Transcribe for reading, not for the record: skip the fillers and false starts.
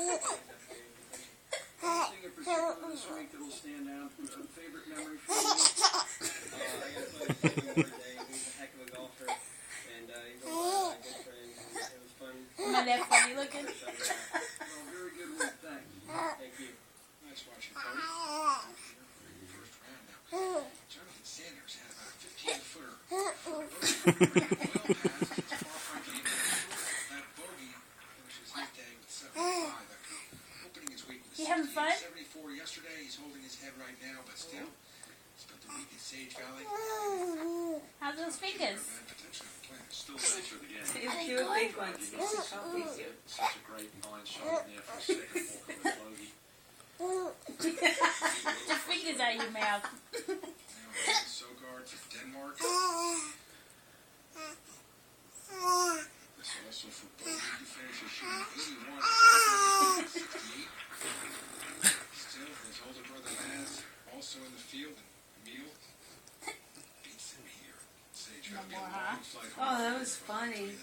Anything in particular this week that will stand out? A favorite memory for you? I got to play with him more today. He's a heck of a golfer, and he's a good friend. It was fun. Not that funny looking. Well, very good one. Thanks. Thank you. Nice watching, Cody. First round now. Jonathan Sanders had about a 15-footer. Well past his far right game. That bogey finishes his day with 75. Opening his week with You having fun? 74 yesterday. He's holding his head right now, but still spent the week at Sage Valley. How's those fingers? Potentially playing Still thanks for the game. It's two big ones. Such a great line shot in there for a second walk on the bogey. Your fingers out of your mouth. Sogard for Denmark. This also for bogey. He finishes shooting 81 68. Still, his older brother Maz also in the field, and Emil beats him here. Sage got to be a long flight home. Oh, that was funny.